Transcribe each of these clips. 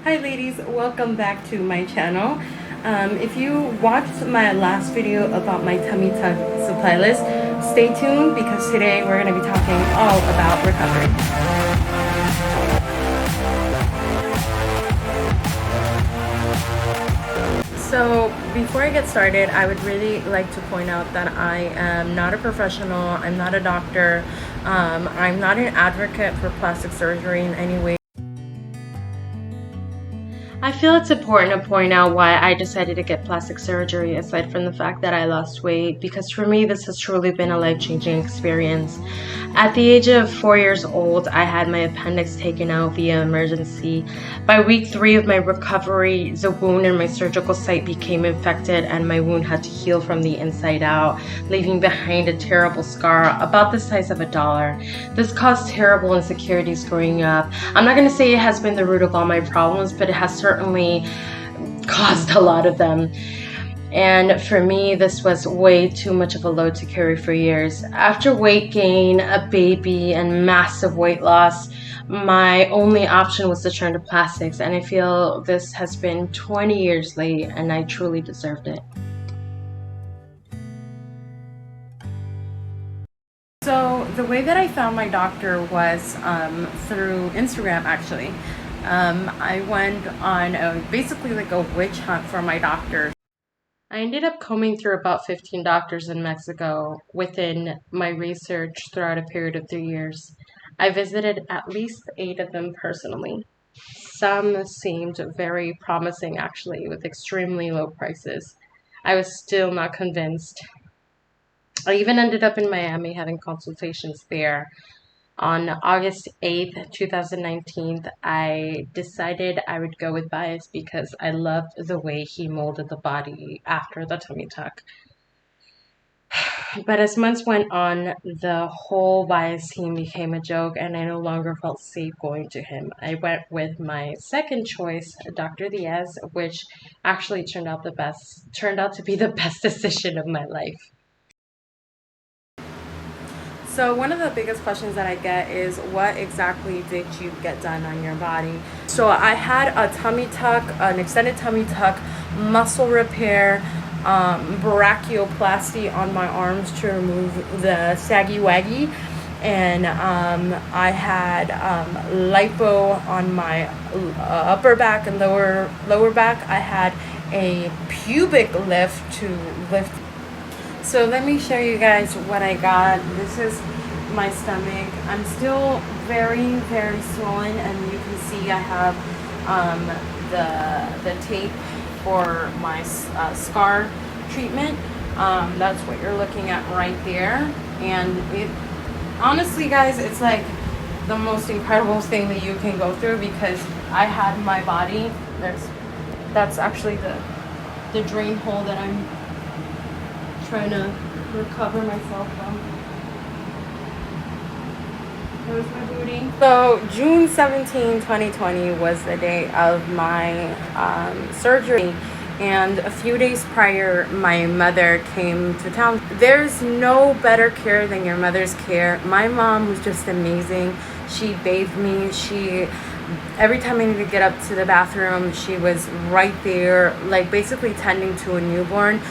Hi ladies, welcome back to my channel. If you watched my last video about my tummy tuck supply list, stay tuned because today we're going to be talking all about recovery. So before I get started, I would really like to point out that I am not a professional, I'm not a doctor, I'm not an advocate for plastic surgery in any way. I feel it's important to point out why I decided to get plastic surgery aside from the fact that I lost weight, because for me this has truly been a life-changing experience. At the age of 4 years old, I had my appendix taken out via emergency. By week 3 of my recovery, the wound in my surgical site became infected and my wound had to heal from the inside out, leaving behind a terrible scar about the size of $1. This caused terrible insecurities growing up. I'm not going to say it has been the root of all my problems, but it has certainly caused a lot of them. And for me, this was way too much of a load to carry for years. After weight gain, a baby, and massive weight loss, my only option was to turn to plastics, and I feel this has been 20 years late and I truly deserved it. So the way that I found my doctor was through Instagram, actually. I went on basically like a witch hunt for my doctor. I ended up combing through about 15 doctors in Mexico within my research throughout a period of 3 years. I visited at least 8 of them personally. Some seemed very promising, actually, with extremely low prices. I was still not convinced. I even ended up in Miami having consultations there. On August 8th, 2019, I decided I would go with Bias because I loved the way he molded the body after the tummy tuck. But as months went on, the whole Bias team became a joke and I no longer felt safe going to him. I went with my second choice, Dr. Diaz, which actually turned out to be the best decision of my life. So one of the biggest questions that I get is, what exactly did you get done on your body? So I had a tummy tuck, an extended tummy tuck, muscle repair, brachioplasty on my arms to remove the saggy waggy, and I had lipo on my upper back and lower back. I had a pubic lift to lift. So let me show you guys what I got. This is my stomach. I'm still very, very swollen, and you can see I have the tape for my scar treatment. That's what you're looking at right there. And it honestly, guys, it's like the most incredible thing that you can go through, because I had my body. That's actually the drain hole that I'm trying to recover myself from. There's my booty. So June 17, 2020 was the day of my surgery, and a few days prior my mother came to town. There's no better care than your mother's care. My mom was just amazing. She bathed me. Every time I needed to get up to the bathroom, she was right there, like basically tending to a newborn.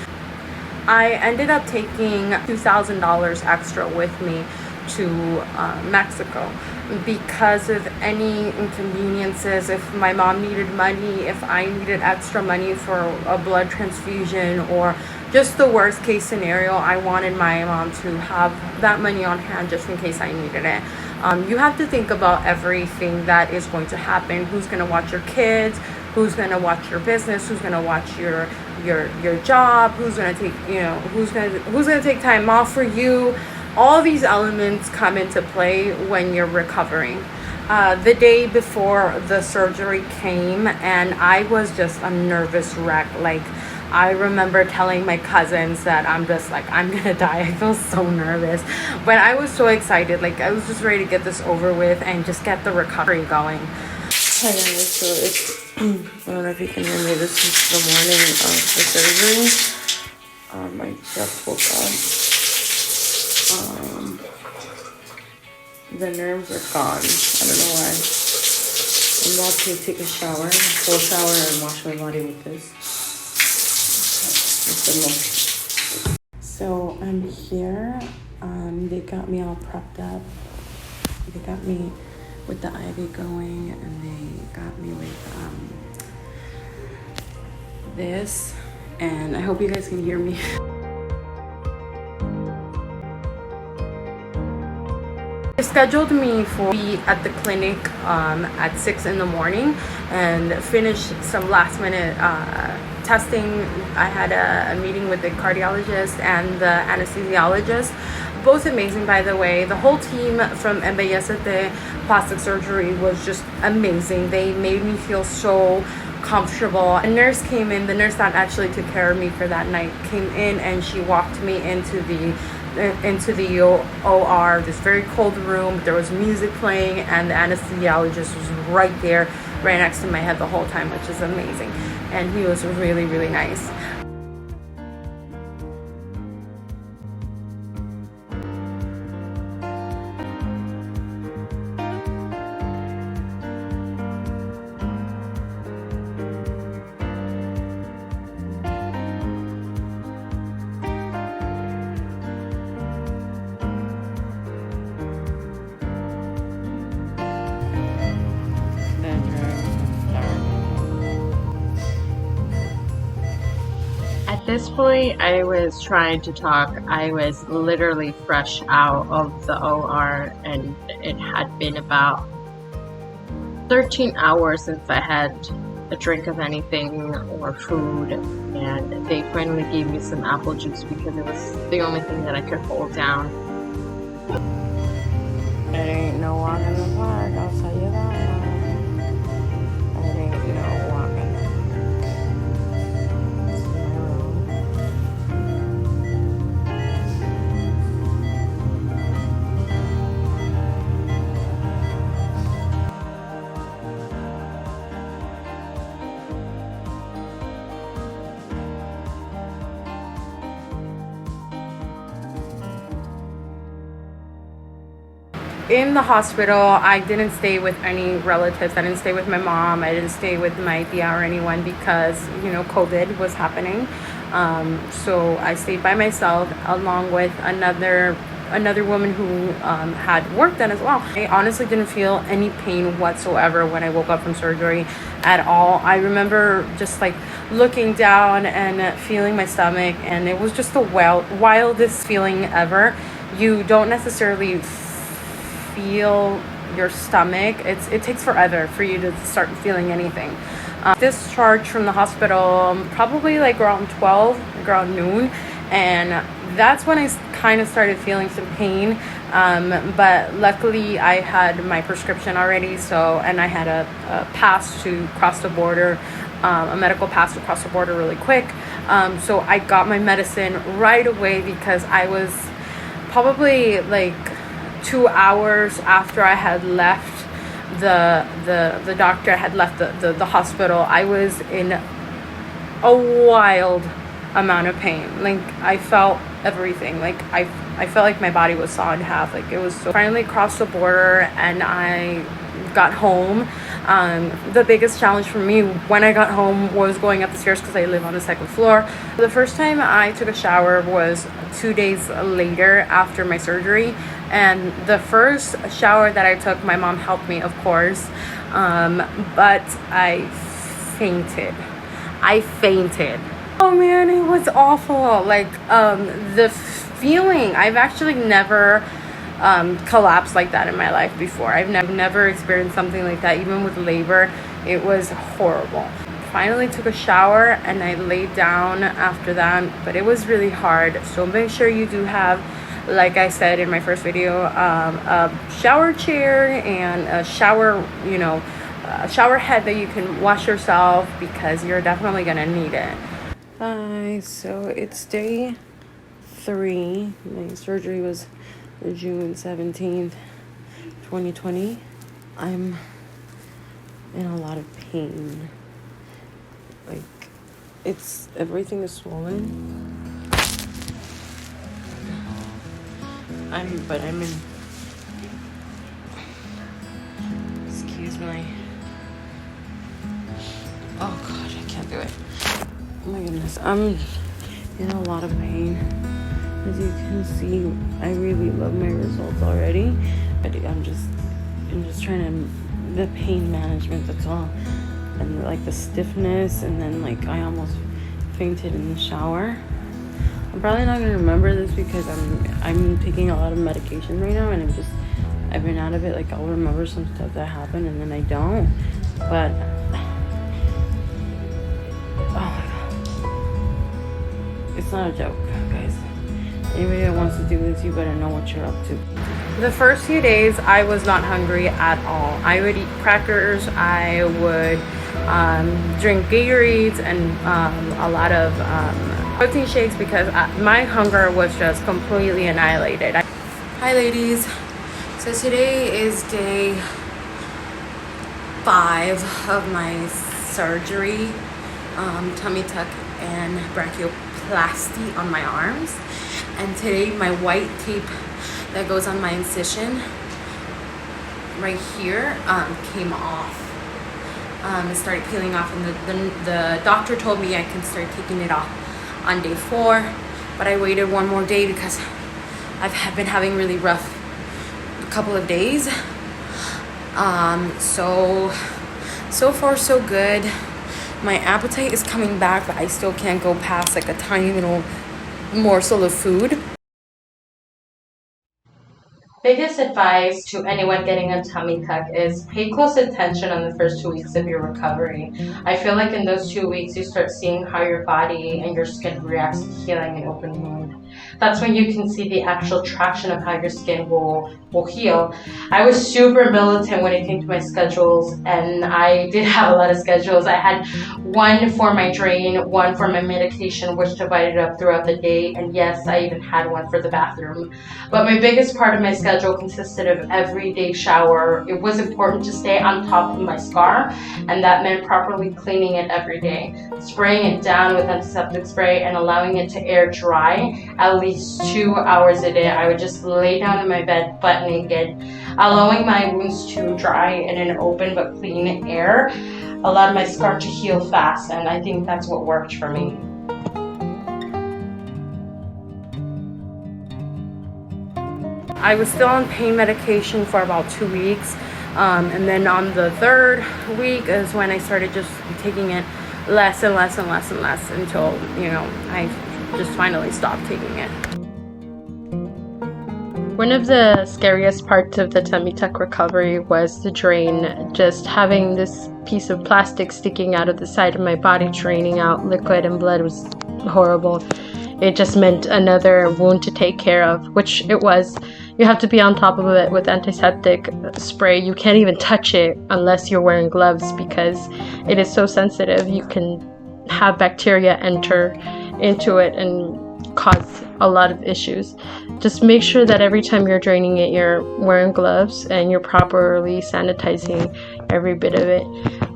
I ended up taking $2,000 extra with me to Mexico because of any inconveniences. If my mom needed money, if I needed extra money for a blood transfusion, or just the worst case scenario, I wanted my mom to have that money on hand just in case I needed it. You have to think about everything that is going to happen. Who's going to watch your kids? Who's going to watch your business? Who's going to watch your job? Who's going to take, who's going to take time off for you? All these elements come into play when you're recovering. The day before the surgery came, and I was just a nervous wreck. Like, I remember telling my cousins that I'm just like, I'm gonna die. I feel so nervous. But I was so excited. Like, I was just ready to get this over with and just get the recovery going. Hi guys, so it's, I don't know if you can hear me. This is the morning of the surgery. I just woke up. The nerves are gone. I don't know why. I'm about to take a shower, full shower, and wash my body with this. So I'm here. They got me all prepped up. They got me with the IV going, and they got me with this. And I hope you guys can hear me. They scheduled me for be at the clinic at 6 in the morning and finish some last minute testing. I had a meeting with the cardiologist and the anesthesiologist, both amazing, by the way. The whole team from Embellezate Plastic Surgery was just amazing. They made me feel so comfortable. A nurse came in, the nurse that actually took care of me for that night came in, and she walked me into the OR, this very cold room. There was music playing, and the anesthesiologist was right there, right next to my head the whole time, which is amazing. And he was really, really nice. At this point, I was trying to talk. I was literally fresh out of the OR, and it had been about 13 hours since I had a drink of anything or food, and they finally gave me some apple juice because it was the only thing that I could hold down. It ain't no walk in the park, I'll tell you that. It ain't no walk in the park. This is my room. In the hospital, I didn't stay with any relatives. I didn't stay with my mom. I didn't stay with my tia or anyone because, you know, COVID was happening. So I stayed by myself along with another woman who had work done as well. I honestly didn't feel any pain whatsoever when I woke up from surgery at all. I remember just like looking down and feeling my stomach, and it was just the wildest feeling ever. You don't necessarily feel your stomach. It takes forever for you to start feeling anything. Discharged from the hospital probably like around 12, like around noon, and that's when I kind of started feeling some pain. But luckily I had my prescription already, and I had a pass to cross the border, a medical pass to cross the border really quick. So I got my medicine right away because I was probably like 2 hours after I had left the doctor had left the hospital. I was in a wild amount of pain. Like I felt everything. Like I felt like my body was sawed in half. Like it was so. Finally crossed the border and I got home. The biggest challenge for me when I got home was going up the stairs because I live on the second floor. The first time I took a shower was 2 days later after my surgery, and the first shower that I took, my mom helped me, of course, but I fainted. Oh man, it was awful. Like the feeling, I've actually never collapsed like that in my life before. I've never experienced something like that, even with labor. It was horrible. Finally took a shower and I laid down after that, but it was really hard. So make sure you do have, like I said in my first video, a shower chair and a shower, a shower head that you can wash yourself, because you're definitely gonna need it. Hi, so it's day 3. My surgery was June 17th, 2020. I'm in a lot of pain. Like, everything is swollen. I'm in, excuse my Oh God, I can't do it. Oh my goodness, I'm in a lot of pain. As you can see, I really love my results already. I'm just trying to, the pain management, that's all. And like the stiffness, and then like I almost fainted in the shower. I'm probably not gonna remember this because I'm taking a lot of medication right now, and I've been out of it. Like I'll remember some stuff that happened and then I don't. But oh my God, it's not a joke, guys. Anybody that wants to do this, you better know what you're up to. The first few days, I was not hungry at all. I would eat crackers. I would drink Gatorades and a lot of protein shakes because my hunger was just completely annihilated. Hi, ladies. So today is day 5 of my surgery, tummy tuck and brachioplasty on my arms. And today my white tape that goes on my incision right here came off. It started peeling off, and the doctor told me I can start taking it off on day 4, but I waited one more day because I've been having really rough couple of days. So far so good. My appetite is coming back, but I still can't go past like a tiny little morsel of food. Biggest advice to anyone getting a tummy tuck is pay close attention on the first 2 weeks of your recovery. I feel like in those 2 weeks you start seeing how your body and your skin reacts to healing an open wound. That's when you can see the actual traction of how your skin will heal. I was super militant when it came to my schedules, and I did have a lot of schedules. I had one for my drain, one for my medication, which divided up throughout the day, and yes, I even had one for the bathroom. But my biggest part of my schedule consisted of everyday shower. It was important to stay on top of my scar, and that meant properly cleaning it every day, spraying it down with antiseptic spray and allowing it to air dry at least 2 hours a day. I would just lay down in my bed butt naked, allowing my wounds to dry in an open but clean air allowed my scar to heal fast, and I think that's what worked for me. I was still on pain medication for about 2 weeks, and then on the 3rd week is when I started just taking it less and less and less and less until, I just finally stopped taking it. One of the scariest parts of the tummy tuck recovery was the drain. Just having this piece of plastic sticking out of the side of my body, draining out liquid and blood, was horrible. It just meant another wound to take care of, which it was. You have to be on top of it with antiseptic spray. You can't even touch it unless you're wearing gloves because it is so sensitive. You can have bacteria enter into it and cause a lot of issues. Just make sure that every time you're draining it, you're wearing gloves and you're properly sanitizing every bit of it.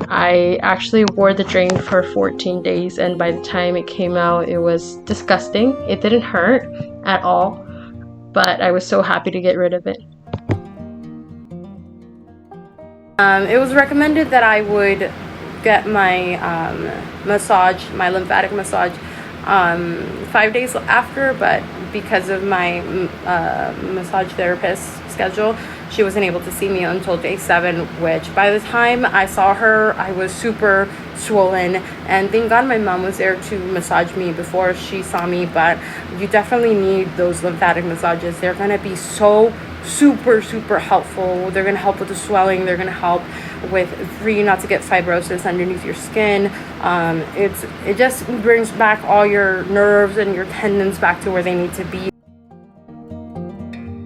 I actually wore the drain for 14 days, and by the time it came out, it was disgusting. It didn't hurt at all, but I was so happy to get rid of it. It was recommended that I would get my my lymphatic massage 5 days after, but because of my massage therapist schedule, she wasn't able to see me until day 7, which by the time I saw her, I was super swollen, and thank God my mom was there to massage me before she saw me. But you definitely need those lymphatic massages. They're going to be so super helpful. They're going to help with the swelling. They're going to help for you not to get fibrosis underneath your skin. It just brings back all your nerves and your tendons back to where they need to be.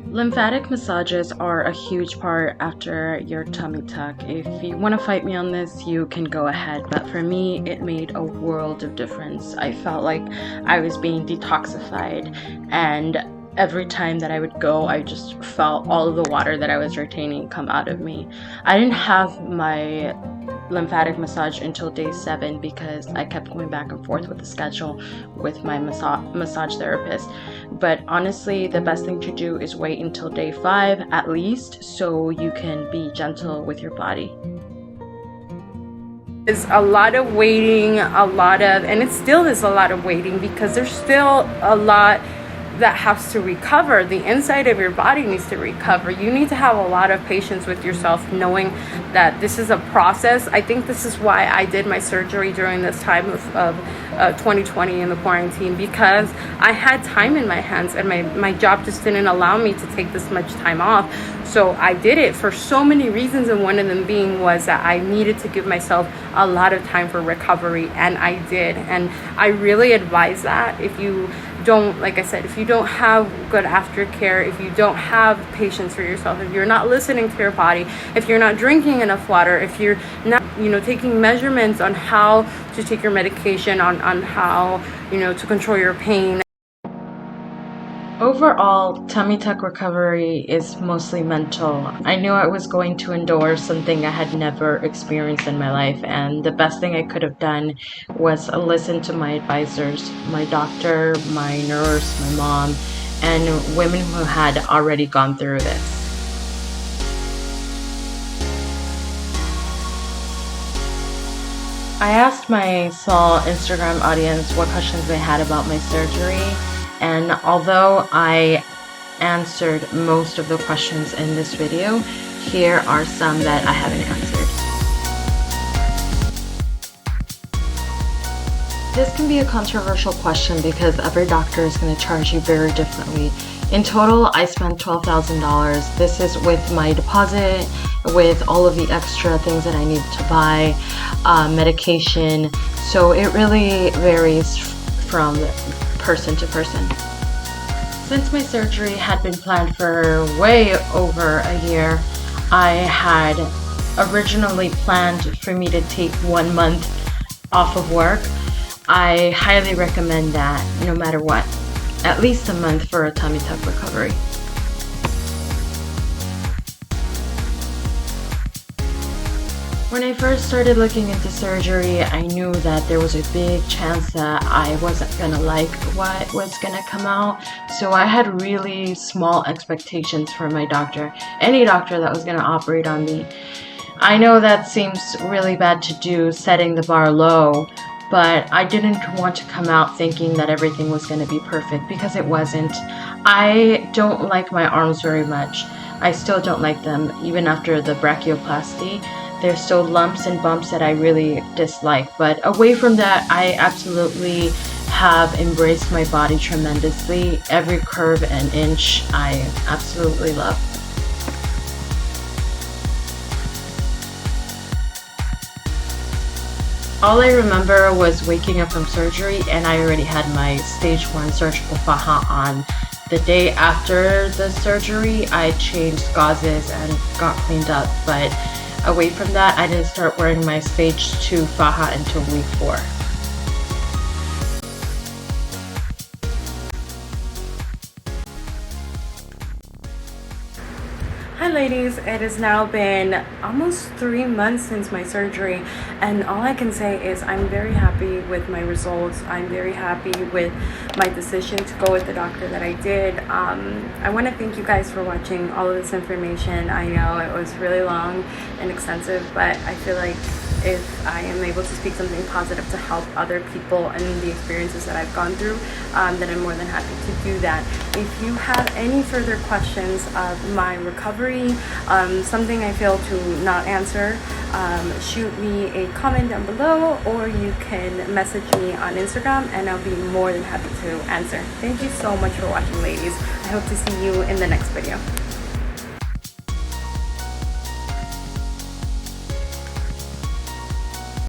Lymphatic massages are a huge part after your tummy tuck. If you want to fight me on this, you can go ahead, but for me, it made a world of difference. I felt like I was being detoxified, and every time that I would go, I just felt all of the water that I was retaining come out of me. I didn't have my lymphatic massage until day 7 because I kept going back and forth with the schedule with my massage therapist. But honestly, the best thing to do is wait until day 5 at least, so you can be gentle with your body. There's a lot of waiting, and it still is a lot of waiting because there's still a lot that has to recover. The inside of your body needs to recover. You need to have a lot of patience with yourself, knowing that this is a process. I think this is why I did my surgery during this time of 2020 in the quarantine, because I had time in my hands and my job just didn't allow me to take this much time off. So I did it for so many reasons, and one of them being was that I needed to give myself a lot of time for recovery, and I did. And I really advise that if you don't, like I said, if you don't have good aftercare, if you don't have patience for yourself, if you're not listening to your body, if you're not drinking enough water, if you're not, taking measurements on how to take your medication, on how, to control your pain. Overall, tummy tuck recovery is mostly mental. I knew I was going to endure something I had never experienced in my life, and the best thing I could have done was listen to my advisors, my doctor, my nurse, my mom, and women who had already gone through this. I asked my small Instagram audience what questions they had about my surgery, and although I answered most of the questions in this video, here are some that I haven't answered. This can be a controversial question because every doctor is going to charge you very differently. In total, I spent $12,000. This is with my deposit, with all of the extra things that I need to buy, medication. So it really varies from person to person. Since my surgery had been planned for way over a year, I had originally planned for me to take 1 month off of work. I highly recommend that no matter what, at least a month for a tummy tuck recovery. When I first started looking into surgery, I knew that there was a big chance that I wasn't gonna like what was gonna come out. So I had really small expectations for my doctor, any doctor that was gonna operate on me. I know that seems really bad to do, setting the bar low, but I didn't want to come out thinking that everything was gonna be perfect, because it wasn't. I don't like my arms very much. I still don't like them, even after the brachioplasty. There's still lumps and bumps that I really dislike, but away from that, I absolutely have embraced my body tremendously. Every curve and inch I absolutely love. All I remember was waking up from surgery and I already had my stage 1 surgical faja on. The day after the surgery, I changed gauzes and got cleaned up, but away from that, I didn't start wearing my stage 2 faja until week 4. Hi ladies, it has now been almost 3 months since my surgery, and all I can say is I'm very happy with my results. I'm very happy with my decision to go with the doctor that I did. I want to thank you guys for watching all of this information. I know it was really long and extensive, but I feel like if I am able to speak something positive to help other people and the experiences that I've gone through, then I'm more than happy to do that. If you have any further questions of my recovery, something I failed to not answer, shoot me a comment down below, or you can message me on Instagram and I'll be more than happy to answer. Thank you so much for watching, ladies. I hope to see you in the next video.